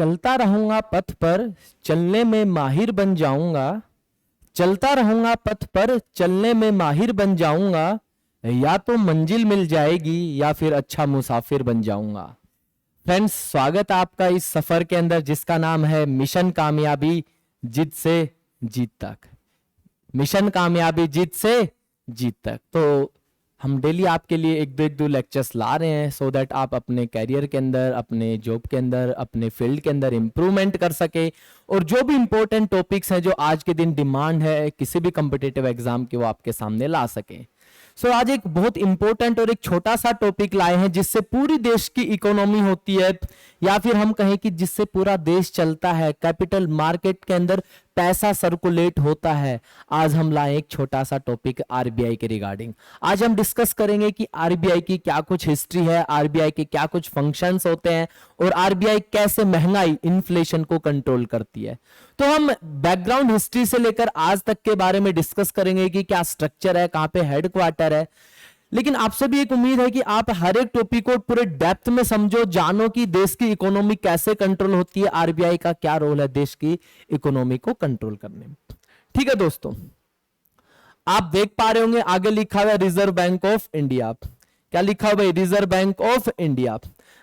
चलता रहूंगा पथ पर, चलने में माहिर बन जाऊंगा। चलता रहूंगा पथ पर, चलने में माहिर बन जाऊंगा। या तो मंजिल मिल जाएगी या फिर अच्छा मुसाफिर बन जाऊंगा। फ्रेंड्स, स्वागत है आपका इस सफर के अंदर जिसका नाम है मिशन कामयाबी जीत से जीत तक। मिशन कामयाबी जीत से जीत तक। तो हम डेली आपके लिए एक दो लेक्चर्स ला रहे हैं सो दैट आप अपने कैरियर के अंदर, अपने जॉब के अंदर, अपने फील्ड के अंदर इंप्रूवमेंट कर सके और जो भी इंपॉर्टेंट टॉपिक्स हैं जो आज के दिन डिमांड है किसी भी कॉम्पिटिटिव एग्जाम की, वो आपके सामने ला सके। सो आज एक बहुत इंपॉर्टेंट और एक छोटा सा टॉपिक लाए हैं जिससे पूरी देश की इकोनॉमी होती है, या फिर हम कहें कि जिससे पूरा देश चलता है, कैपिटल मार्केट के अंदर पैसा सर्कुलेट होता है। आज हम लाए एक छोटा सा टॉपिक आरबीआई के रिगार्डिंग। आज हम डिस्कस करेंगे कि आरबीआई की क्या कुछ हिस्ट्री है, आरबीआई के क्या कुछ फंक्शंस होते हैं और आरबीआई कैसे महंगाई, इन्फ्लेशन को कंट्रोल करती है। तो हम बैकग्राउंड हिस्ट्री से लेकर आज तक के बारे में डिस्कस करेंगे कि क्या स्ट्रक्चर है, कहां पे हेडक्वार्टर है। लेकिन आपसे भी एक उम्मीद है कि आप हर एक टॉपिक को पूरे डेप्थ में समझो, जानो कि देश की इकोनॉमी कैसे कंट्रोल होती है, आरबीआई का क्या रोल है देश की इकोनॉमी को कंट्रोल करने में। ठीक है दोस्तों, आप देख पा रहे होंगे आगे लिखा हुआ है रिजर्व बैंक ऑफ इंडिया। क्या लिखा हुआ है? Reserve bank of India.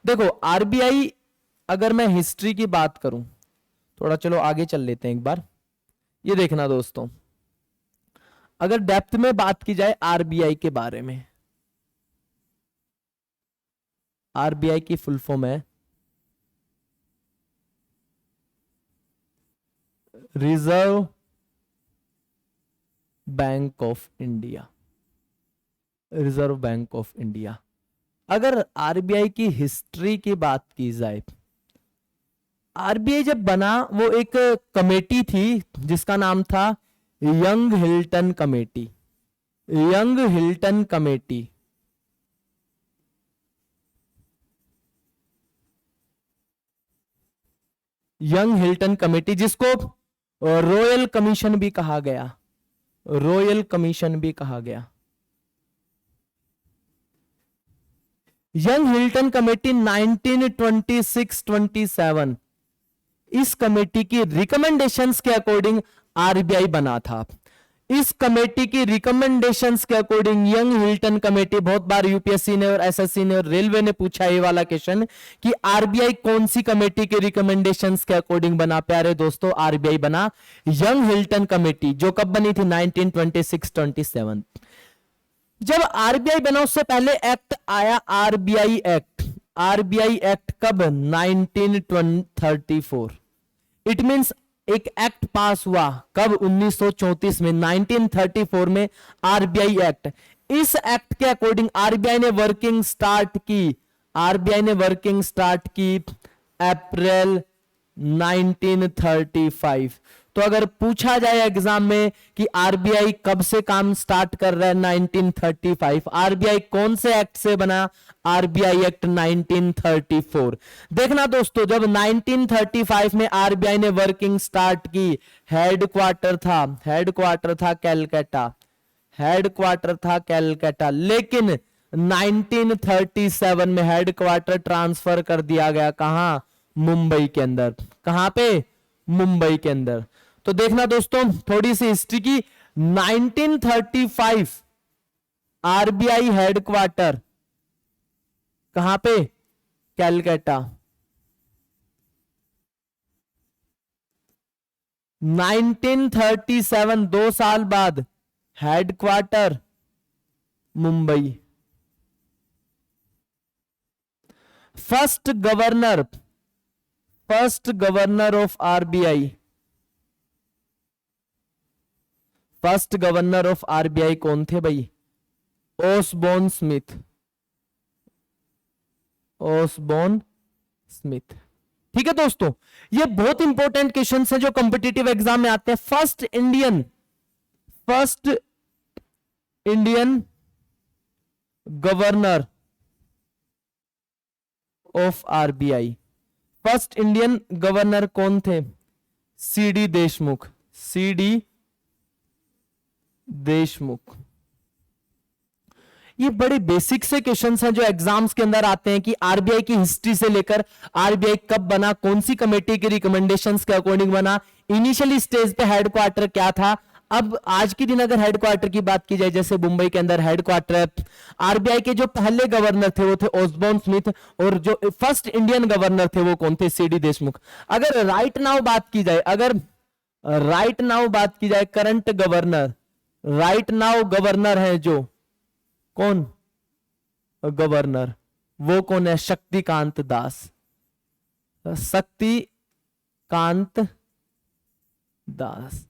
देखो आरबीआई, अगर मैं हिस्ट्री की बात करूं, थोड़ा चलो आगे चल लेते हैं एक बार। ये देखना दोस्तों, अगर डेप्थ में बात की जाए आरबीआई के बारे में, आरबीआई की फुल फॉर्म है reserve bank of India. Reserve bank of India. अगर आरबीआई की हिस्ट्री की बात की जाए, आरबीआई जब बना वो एक कमेटी थी जिसका नाम था young Hilton committee. Young Hilton committee. Young Hilton committee जिसको रॉयल कमीशन भी कहा गया। रॉयल कमीशन भी कहा गया। यंग हिल्टन कमेटी 1926-27, इस कमेटी की रिकमेंडेशंस के अकॉर्डिंग आरबीआई बना था। इस कमेटी की रिकमेंडेशंस के अकॉर्डिंग यंग हिल्टन कमेटी, बहुत बार यूपीएससी ने और एसएससी ने और रेलवे ने पूछा ये वाला क्वेश्चन कि आरबीआई कौन सी कमेटी के रिकमेंडेशंस के अकॉर्डिंग बना। प्यारे दोस्तों, आरबीआई बना यंग हिल्टन कमेटी, जो कब बनी थी? 1926-27। जब आरबीआई बना उससे पहले एक्ट आया, आरबीआई एक्ट। आरबीआई एक्ट कब? 1934। इट मींस एक एक्ट पास हुआ कब? 1934 में, 1934 में आरबीआई एक्ट। इस एक्ट के अकॉर्डिंग आरबीआई ने वर्किंग स्टार्ट की। आरबीआई ने वर्किंग स्टार्ट की अप्रैल 1935। तो अगर पूछा जाए एग्जाम में कि आरबीआई कब से काम स्टार्ट कर रहा है, 1935। आरबीआई कौन से एक्ट से बना? RBI act 1934। देखना दोस्तों, जब 1935 में आरबीआई ने वर्किंग स्टार्ट की, हेडक्वार्टर था कैलकाटा। हेडक्वार्टर था कैलकाटा, लेकिन 1937 में हेडक्वार्टर ट्रांसफर कर दिया गया। कहां? मुंबई के अंदर। कहां पे? मुंबई के अंदर। तो देखना दोस्तों थोड़ी सी हिस्ट्री की। 1935 आरबीआई हेडक्वार्टर कहां पे? कैलकाटा। 1937 2 साल बाद headquarter Mumbai. First governor of RBI, first governor of RBI कौन थे भाई? Osborne Smith. Osborne Smith. ठीक है दोस्तों, ये बहुत इंपॉर्टेंट क्वेश्चन है जो कॉम्पिटिटिव एग्जाम में आते हैं। First Indian governor of RBI. First Indian governor कौन थे? सीडी देशमुख। सीडी देशमुख। ये बड़े बेसिक से क्वेश्चंस हैं जो एग्जाम्स के अंदर आते हैं कि आरबीआई की हिस्ट्री से लेकर आरबीआई कब बना, कौन सी कमेटी की रिकमेंडेशंस के अकॉर्डिंग बना, इनिशियली स्टेज पे हेडक्वार्टर क्या था। अब आज के दिन अगर हेडक्वार्टर की बात की जाए, जैसे मुंबई के अंदर हेडक्वार्टर है, आरबीआई के जो पहले गवर्नर थे वो थे ओसबॉर्न स्मिथ, और जो फर्स्ट इंडियन गवर्नर थे वो कौन थे, सीडी देशमुख। अगर राइट नाउ बात की जाए, अगर राइट नाउ बात की जाए, current governor, right now governor है जो, कौन गवर्नर, वो कौन है, शक्तिकांत दास, शक्तिकांत दास।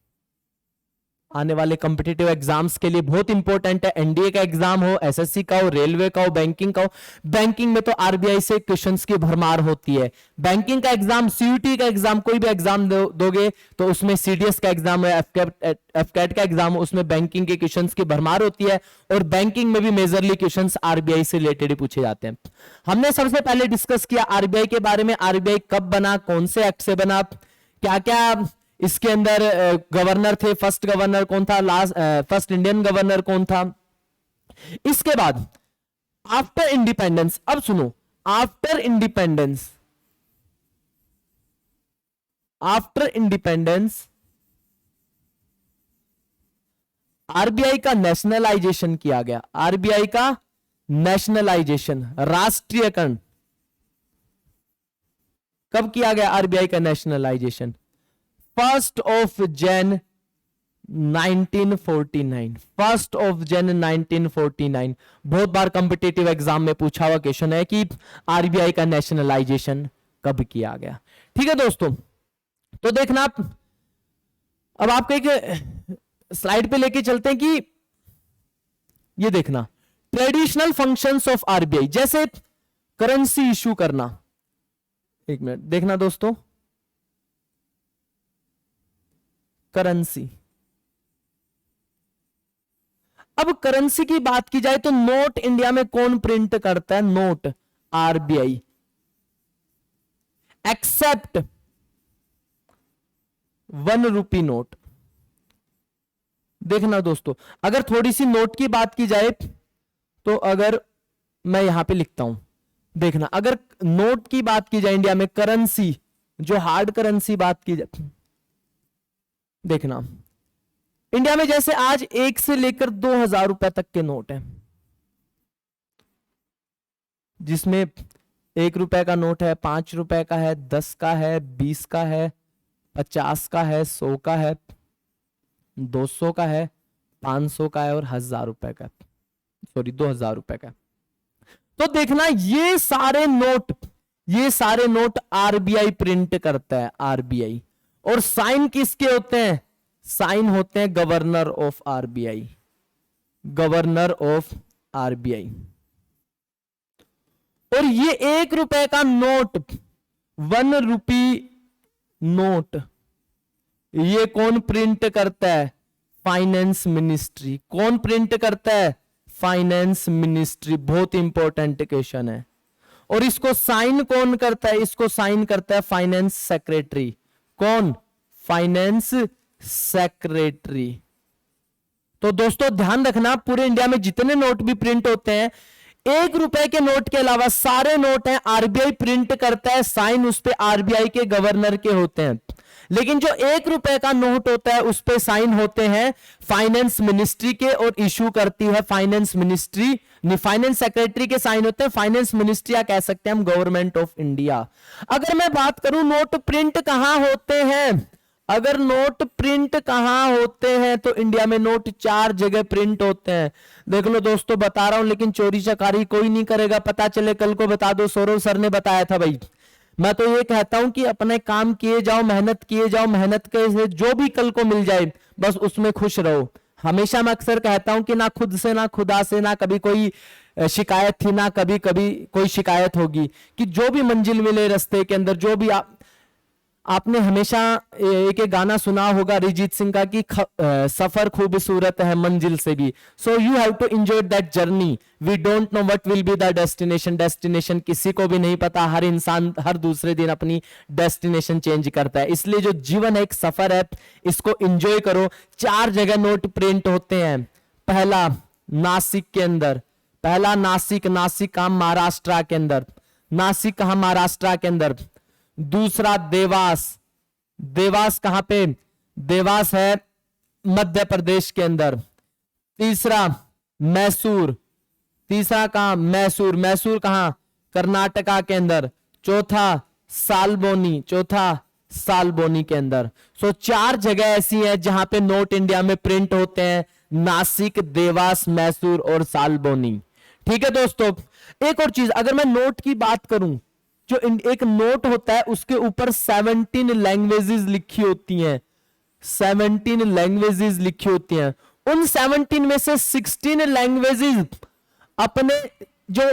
आने वाले कॉम्पिटिटिव एग्जाम्स के लिए बहुत इंपॉर्टेंट है, एनडीए का एग्जाम हो, एसएससी का हो, रेलवे का हो, बैंकिंग का हो। बैंकिंग में तो आरबीआई से क्वेश्चंस की भरमार होती है। बैंकिंग का एग्जाम, सीयूटी का एग्जाम, कोई भी एग्जाम दोगे तो उसमें सीडीएस का एग्जाम है, एफकेट का एग्जाम हो, उसमें बैंकिंग के क्वेश्चंस की भरमार होती है। और बैंकिंग में भी मेजरली क्वेश्चंस आरबीआई से रिलेटेड ही पूछे जाते हैं। हमने सबसे पहले डिस्कस किया आरबीआई के बारे में, आरबीआई कब बना, कौन से एक्ट से बना, क्या क्या इसके अंदर गवर्नर थे, फर्स्ट गवर्नर कौन था, फर्स्ट इंडियन गवर्नर कौन था। इसके बाद आफ्टर इंडिपेंडेंस, अब सुनो, after independence, after independence RBI का नेशनलाइजेशन किया गया। आरबीआई का नेशनलाइजेशन, राष्ट्रीयकरण कब किया गया आरबीआई का नेशनलाइजेशन? 1 Jan 1949, 1 Jan 1949। बहुत बार कॉम्पिटिटिव एग्जाम में पूछा हुआ क्वेश्चन है कि आरबीआई का नेशनलाइजेशन कब किया गया। ठीक है दोस्तों, तो देखना आप, अब आपको एक स्लाइड पे लेके चलते हैं कि ये देखना ट्रेडिशनल फंक्शंस ऑफ आरबीआई, जैसे करेंसी इशू करना। एक मिनट देखना दोस्तों, करेंसी, अब करेंसी की बात की जाए तो नोट इंडिया में कौन प्रिंट करता है? Note, RBI, except 1 rupee note. देखना दोस्तों, अगर थोड़ी सी नोट की बात की जाए तो अगर मैं यहां पे लिखता हूं, देखना अगर नोट की बात की जाए इंडिया में, करेंसी जो हार्ड करेंसी बात की जाए, देखना इंडिया में जैसे आज 1 से लेकर 2000 रुपए तक के नोट हैं, जिसमें 1 रुपए का नोट है, 5 रुपए का है, 10 का है, 20 का है, 50 का है, 100 का है, 200 का है, 500 का है और 1000 रुपए का, सॉरी 2000 रुपए का। तो देखना ये सारे नोट आरबीआई प्रिंट करता है, आरबीआई। और साइन किसके होते हैं? साइन होते हैं governor of RBI, governor of RBI. और ये 1 रुपए का नोट, 1 रुपी नोट, ये कौन प्रिंट करता है? Finance ministry. कौन प्रिंट करता है? Finance ministry. बहुत इंपॉर्टेंट क्वेश्चन है। और इसको साइन कौन करता है? इसको साइन करता है फाइनेंस सेक्रेटरी। कौन? Finance secretary. तो दोस्तों ध्यान रखना, पूरे इंडिया में जितने नोट भी प्रिंट होते हैं, 1 रुपए के नोट के अलावा सारे नोट हैं आरबीआई प्रिंट करता है, साइन उस पे आरबीआई के गवर्नर के होते हैं। लेकिन जो 1 रुपए का नोट होता है उस पे साइन होते हैं फाइनेंस मिनिस्ट्री के, और इशू करती है फाइनेंस मिनिस्ट्री। फाइनेंस सेक्रेटरी के साइन होते हैं, फाइनेंस मिनिस्ट्री या कह सकते हैं हम गवर्नमेंट ऑफ इंडिया। अगर मैं बात करूं नोट प्रिंट कहां होते हैं, अगर नोट प्रिंट कहां होते हैं तो इंडिया में नोट 4 जगह प्रिंट होते हैं। देख लो दोस्तों, बता रहा हूं, लेकिन चोरी चकारी कोई नहीं करेगा, पता चले कल को बता दो सौरभ सर ने बताया था। भाई मैं तो ये कहता हूं कि अपने काम किए जाओ, मेहनत किए जाओ, मेहनत के जो भी कल को मिल जाए बस उसमें खुश रहो। हमेशा मैं अक्सर कहता हूं कि ना खुद से, ना खुदा से, ना कभी कोई शिकायत थी, ना कभी कभी कोई शिकायत होगी, कि जो भी मंजिल मिले रास्ते के अंदर, जो भी आपने हमेशा एक गाना सुना होगा अरिजीत सिंह का कि सफर खूबसूरत है मंजिल से भी। So you have to enjoy that journey. We don't know what will be the destination. Destination किसी को भी नहीं पता, हर इंसान हर दूसरे दिन अपनी डेस्टिनेशन चेंज करता है। इसलिए जो जीवन है एक सफर है, इसको एंजॉय करो। 4 जगह नोट प्रिंट होते हैं। पहला नासिक के अंदर, पहला नासिक, नासिक कहां? महाराष्ट्र के अंदर। नासिक कहां? महाराष्ट्र के अंदर। दूसरा देवास, देवास कहां पे? देवास है मध्य प्रदेश के अंदर। तीसरा मैसूर, तीसरा कहां? मैसूर, मैसूर कहां? कर्नाटका के अंदर। चौथा सालबोनी, चौथा सालबोनी के अंदर। सो 4 जगह ऐसी हैं जहां पे नोट इंडिया में प्रिंट होते हैं, नासिक, देवास, मैसूर और सालबोनी। ठीक है दोस्तों, एक और चीज, अगर मैं नोट की बात करूं, जो एक नोट होता है उसके ऊपर 17 लैंग्वेजेस लिखी होती हैं, 17 लैंग्वेजेस लिखी होती हैं। उन 17 में से 16 लैंग्वेजेस अपने जो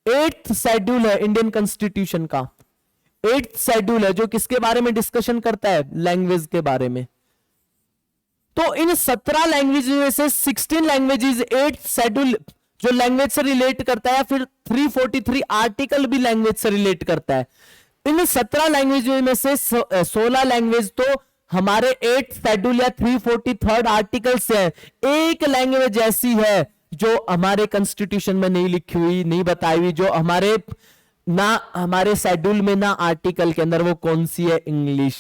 8th शेड्यूल है इंडियन कॉन्स्टिट्यूशन का, 8th शेड्यूल है जो किसके बारे में डिस्कशन करता है? लैंग्वेज के बारे में। तो इन 17 लैंग्वेज में से 16 लैंग्वेजेस 8th शेड्यूल जो लैंग्वेज से रिलेट करता है, फिर 343 आर्टिकल भी लैंग्वेज से रिलेट करता है। इन 17 लैंग्वेज में से 16 लैंग्वेज तो हमारे 8th शेड्यूल या 343 आर्टिकल से है। एक लैंग्वेज ऐसी है जो हमारे कॉन्स्टिट्यूशन में नहीं लिखी हुई, नहीं बताई हुई, जो हमारे ना हमारे शेड्यूल में ना आर्टिकल के अंदर। वो कौन सी है? इंग्लिश।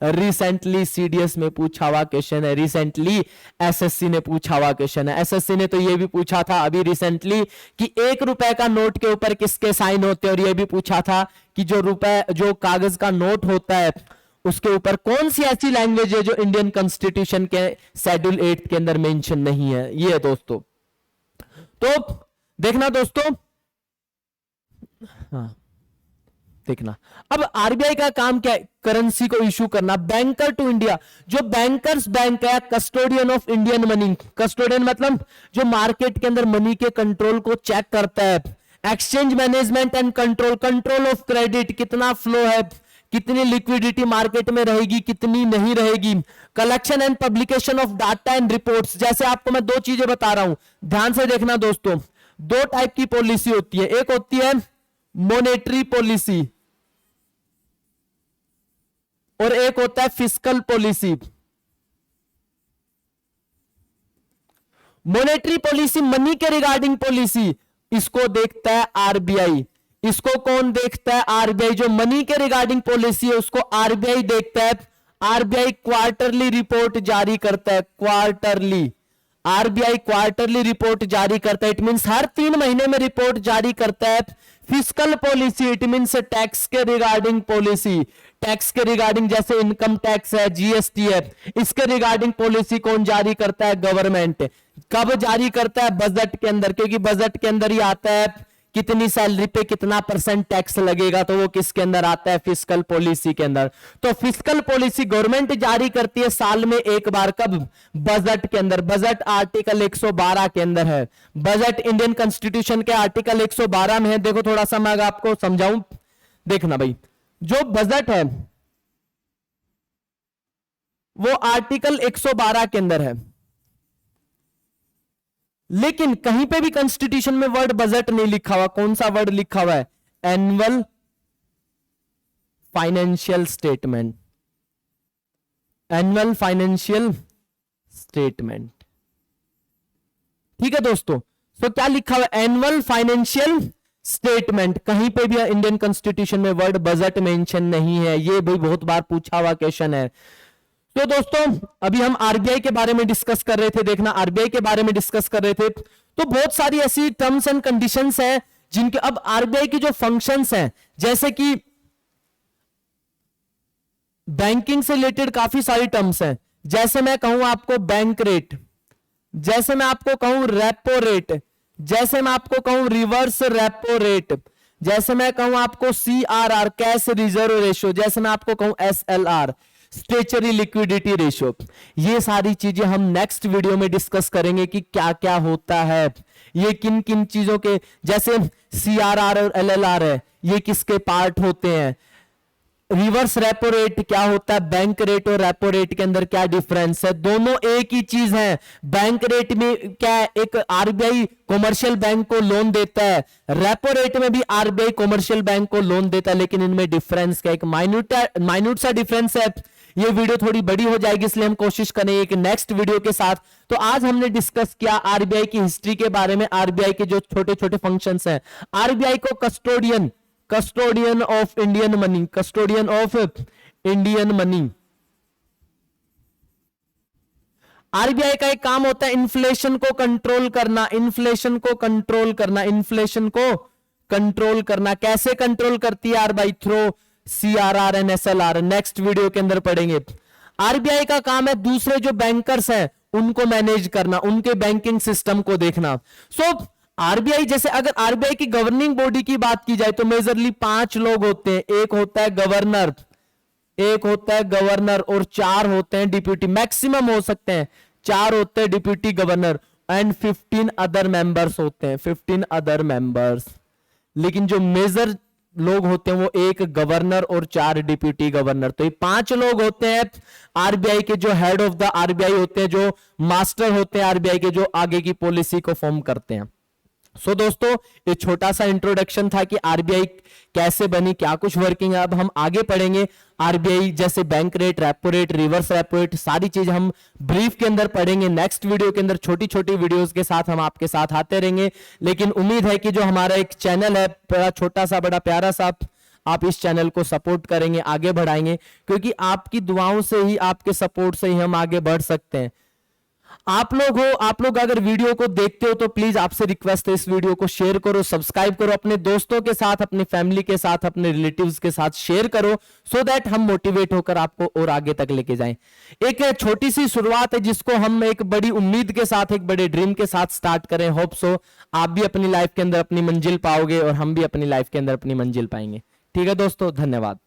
रिसेंटली सीडीएस में पूछा हुआ क्वेश्चन है, रिसेंटली एसएससी ने पूछा हुआ क्वेश्चन है। एसएससी ने तो ये भी पूछा था अभी रिसेंटली कि 1 रुपए का नोट के ऊपर किसके साइन होते हैं, और ये भी पूछा था कि जो कागज का नोट होता है उसके ऊपर कौन सी ऐसी लैंग्वेज है जो इंडियन कॉन्स्टिट्यूशन के शेड्यूल 8 के अंदर मेंशन नहीं है। ये है दोस्तों। तो देखना दोस्तों, हाँ देखना, अब आरबीआई का काम क्या है? करेंसी को इशू करना। बैंकर टू इंडिया, जो बैंकर्स बैंक है, custodian of Indian money. Custodian मतलब जो मार्केट के अंदर मनी के कंट्रोल को चेक करता है। Exchange management and control, control of credit, कितना फ्लो है, कितनी लिक्विडिटी मार्केट में रहेगी, कितनी नहीं रहेगी। Collection and publication of data and reports. जैसे आपको मैं 2 चीजें बता रहा हूं, ध्यान से देखना दोस्तों। 2 टाइप की पॉलिसी होती है, एक होती है मॉनेटरी पॉलिसी और एक होता है fiscal policy. Monetary policy, money के रिगार्डिंग पॉलिसी, इसको देखता है आरबीआई। इसको कौन देखता है? आरबीआई। जो मनी के रिगार्डिंग पॉलिसी है उसको आरबीआई देखता है। आरबीआई क्वार्टरली रिपोर्ट जारी करता है, क्वार्टरली। आरबीआई क्वार्टरली रिपोर्ट जारी करता है, इट मींस हर 3 महीने में रिपोर्ट जारी करता है। Fiscal policy, it means tax के रिगार्डिंग पॉलिसी, टैक्स के रिगार्डिंग, जैसे इनकम टैक्स है, जीएसटी है, इसके रिगार्डिंग पॉलिसी कौन जारी करता है? गवर्नमेंट। कब जारी करता है? बजट के अंदर, क्योंकि बजट के अंदर ही आता है कितनी सैलरी पे कितना % टैक्स लगेगा, तो वो किसके अंदर आता है? फिस्कल पॉलिसी के अंदर। तो फिस्कल पॉलिसी गवर्नमेंट जारी करती है साल में एक बार, कब? बजट के अंदर। बजट आर्टिकल 112 के अंदर है। बजट इंडियन कॉन्स्टिट्यूशन के आर्टिकल 112 में है। देखो थोड़ा सा मैं आपको समझाऊं, देखना भाई, जो बजट है वो आर्टिकल 112 के अंदर है, लेकिन कहीं पे भी कॉन्स्टिट्यूशन में वर्ड बजट नहीं लिखा हुआ। कौन सा वर्ड लिखा हुआ है? Annual financial statement, annual financial statement. ठीक है दोस्तों, तो क्या लिखा हुआ है? Annual financial statement. कहीं पे भी इंडियन कॉन्स्टिट्यूशन में वर्ड बजट मेंशन नहीं है। ये भी बहुत बार पूछा हुआ क्वेश्चन है। तो दोस्तों अभी हम आरबीआई के बारे में डिस्कस कर रहे थे, देखना आरबीआई के बारे में डिस्कस कर रहे थे। तो बहुत सारी ऐसी टर्म्स एंड कंडीशंस हैं जिनके, अब आरबीआई की जो फंक्शंस हैं, जैसे कि बैंकिंग से रिलेटेड काफी सारी टर्म्स हैं। जैसे मैं कहूं आपको बैंक रेट, जैसे मैं आपको कहूं रेपो रेट, जैसे मैं आपको कहूं रिवर्स रेपो रेट, जैसे मैं कहूं आपको सीआरआर कैश रिजर्व रेशियो, जैसे मैं आपको कहूं एसएलआर स्टेचुरी लिक्विडिटी रेशियो। ये सारी चीजें हम नेक्स्ट वीडियो में डिस्कस करेंगे कि क्या क्या होता है, ये किन किन चीजों के, जैसे सीआरआर और एलएलआर है, ये किसके पार्ट होते हैं। रिवर्स रेपो रेट क्या होता है, बैंक रेट और रेपो रेट के अंदर क्या डिफरेंस है। दोनों एक ही चीज है। बैंक रेट में क्या है, एक आरबीआई कॉमर्शियल बैंक को लोन देता है, रेपो रेट में भी आरबीआई कॉमर्शियल बैंक को लोन देता है, लेकिन इनमें डिफरेंस क्या है, एक माइन्यूट सा डिफरेंस है। ये वीडियो थोड़ी बड़ी हो जाएगी, इसलिए हम कोशिश करेंगे कि नेक्स्ट वीडियो के साथ। तो आज हमने डिस्कस किया आरबीआई की हिस्ट्री के बारे में, आरबीआई के जो छोटे छोटे फंक्शंस हैं। आरबीआई को custodian of Indian money, custodian of Indian money. RBI का एक काम होता है इन्फ्लेशन को कंट्रोल करना, इन्फ्लेशन को कंट्रोल करना, इन्फ्लेशन को कंट्रोल करना। कैसे कंट्रोल करती है RBI? Through CRR and SLR, next video के अंदर पढ़ेंगे। आरबीआई का काम है दूसरे जो बैंकर्स हैं उनको मैनेज करना, उनके बैंकिंग सिस्टम को देखना। सो आरबीआई जैसे, अगर आरबीआई की गवर्निंग बॉडी की बात की जाए तो मेजरली 5 लोग होते हैं। एक होता है गवर्नर, एक होता है गवर्नर और 4 होते हैं डिप्यूटी, मैक्सिमम हो सकते हैं 4 होते हैं deputy governor, and 15 other members होते हैं, 15 अदर मेंबर्स। लेकिन जो मेजर लोग होते हैं वो एक गवर्नर और 4 डिप्यूटी गवर्नर। तो ये 5 लोग होते हैं आरबीआई के, जो हेड ऑफ द आरबीआई होते हैं, जो मास्टर होते हैं आरबीआई के, जो आगे की पॉलिसी को फॉर्म करते हैं। सो दोस्तों, ये छोटा सा इंट्रोडक्शन था कि आरबीआई कैसे बनी, क्या कुछ वर्किंग है। अब हम आगे पढ़ेंगे आरबीआई जैसे bank rate, repo rate, reverse repo rate, सारी चीज हम ब्रीफ के अंदर पढ़ेंगे। नेक्स्ट वीडियो के अंदर छोटी छोटी वीडियोस के साथ हम आपके साथ आते रहेंगे। लेकिन उम्मीद है कि जो हमारा एक चैनल है, बड़ा छोटा सा बड़ा प्यारा सा, आप इस चैनल को सपोर्ट करेंगे, आगे बढ़ाएंगे, क्योंकि आपकी दुआओं से ही, आपके सपोर्ट से ही हम आगे बढ़ सकते हैं। आप लोग अगर वीडियो को देखते हो तो प्लीज आपसे रिक्वेस्ट है, इस वीडियो को शेयर करो, सब्सक्राइब करो, अपने दोस्तों के साथ, अपनी फैमिली के साथ, अपने रिलेटिव्स के साथ शेयर करो, सो दैट हम मोटिवेट होकर आपको और आगे तक लेके जाएं। एक छोटी सी शुरुआत है जिसको हम एक बड़ी उम्मीद के साथ, एक बड़े ड्रीम के साथ स्टार्ट करें। होप सो आप भी अपनी लाइफ के अंदर अपनी मंजिल पाओगे और हम भी अपनी लाइफ के अंदर अपनी मंजिल पाएंगे। ठीक है दोस्तों, धन्यवाद।